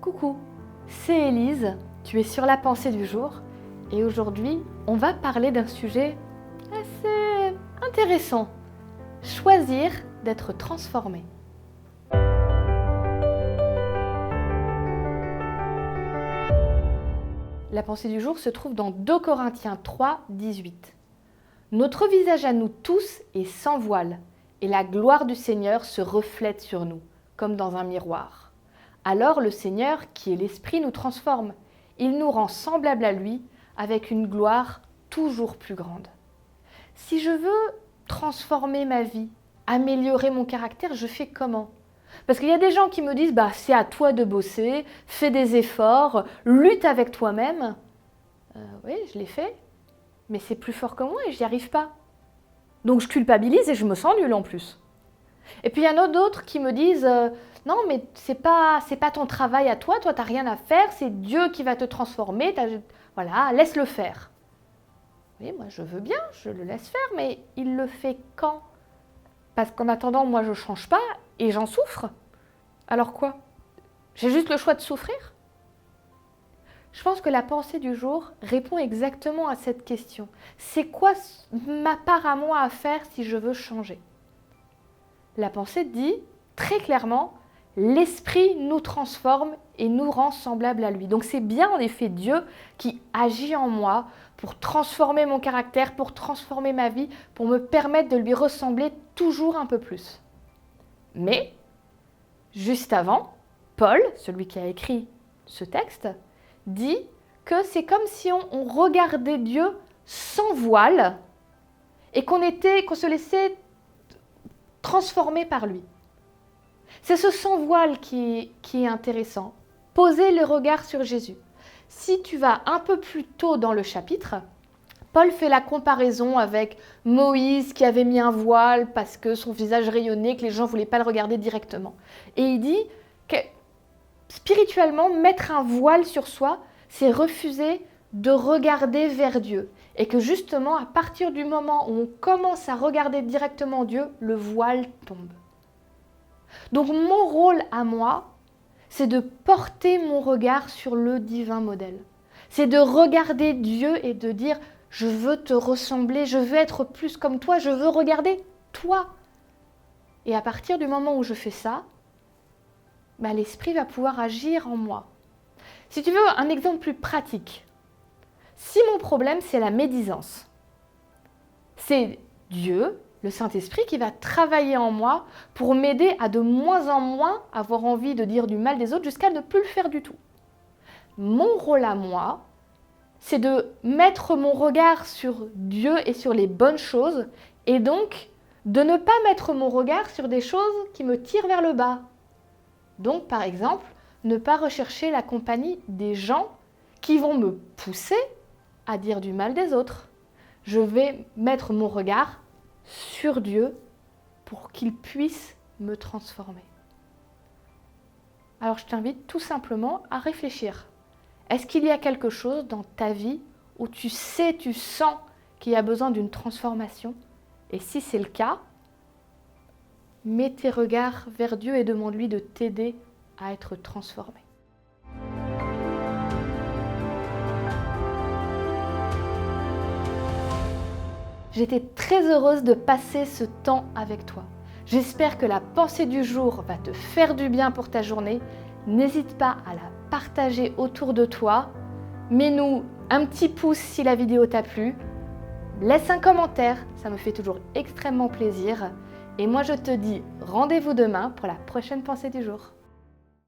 Coucou, c'est Élise, tu es sur la pensée du jour et aujourd'hui on va parler d'un sujet assez intéressant, choisir d'être transformé. La pensée du jour se trouve dans 2 Corinthiens 3, 18. Notre visage à nous tous est sans voile et la gloire du Seigneur se reflète sur nous, comme dans un miroir. Alors le Seigneur, qui est l'Esprit, nous transforme. Il nous rend semblables à lui avec une gloire toujours plus grande. Si je veux transformer ma vie, améliorer mon caractère, je fais comment ? Parce qu'il y a des gens qui me disent « c'est à toi de bosser, fais des efforts, lutte avec toi-même ». Oui, je l'ai fait, mais c'est plus fort que moi et j'y arrive pas. Donc je culpabilise et je me sens nulle en plus. Et puis il y en a d'autres qui me disent non, mais c'est pas ton travail à toi, t'as rien à faire, c'est Dieu qui va te transformer, voilà, laisse-le faire. Oui, moi je veux bien, je le laisse faire, mais il le fait quand ? Parce qu'en attendant, moi je change pas et j'en souffre. Alors quoi ? J'ai juste le choix de souffrir ? Je pense que la pensée du jour répond exactement à cette question. C'est quoi ma part à moi à faire si je veux changer ? La pensée dit très clairement, l'Esprit nous transforme et nous rend semblables à lui. Donc c'est bien en effet Dieu qui agit en moi pour transformer mon caractère, pour transformer ma vie, pour me permettre de lui ressembler toujours un peu plus. Mais, juste avant, Paul, celui qui a écrit ce texte, dit que c'est comme si on regardait Dieu sans voile et qu'on se laissait transformer par lui. C'est ce sans voile qui est intéressant. Poser le regard sur Jésus. Si tu vas un peu plus tôt dans le chapitre, Paul fait la comparaison avec Moïse qui avait mis un voile parce que son visage rayonnait, que les gens ne voulaient pas le regarder directement. Et il dit que spirituellement, mettre un voile sur soi, c'est refuser de regarder vers Dieu. Et que justement, à partir du moment où on commence à regarder directement Dieu, le voile tombe. Donc mon rôle à moi, c'est de porter mon regard sur le divin modèle. C'est de regarder Dieu et de dire « je veux te ressembler, je veux être plus comme toi, je veux regarder toi ». Et à partir du moment où je fais ça, l'Esprit va pouvoir agir en moi. Si tu veux un exemple plus pratique, si mon problème c'est la médisance, c'est Dieu, le Saint-Esprit, qui va travailler en moi pour m'aider à de moins en moins avoir envie de dire du mal des autres jusqu'à ne plus le faire du tout. Mon rôle à moi, c'est de mettre mon regard sur Dieu et sur les bonnes choses et donc de ne pas mettre mon regard sur des choses qui me tirent vers le bas. Donc, par exemple, ne pas rechercher la compagnie des gens qui vont me pousser à dire du mal des autres. Je vais mettre mon regard sur Dieu pour qu'il puisse me transformer. Alors je t'invite tout simplement à réfléchir. Est-ce qu'il y a quelque chose dans ta vie où tu sens qu'il y a besoin d'une transformation ? Et si c'est le cas, mets tes regards vers Dieu et demande-lui de t'aider à être transformé. J'étais très heureuse de passer ce temps avec toi. J'espère que la pensée du jour va te faire du bien pour ta journée. N'hésite pas à la partager autour de toi. Mets-nous un petit pouce si la vidéo t'a plu. Laisse un commentaire, ça me fait toujours extrêmement plaisir. Et moi je te dis rendez-vous demain pour la prochaine pensée du jour.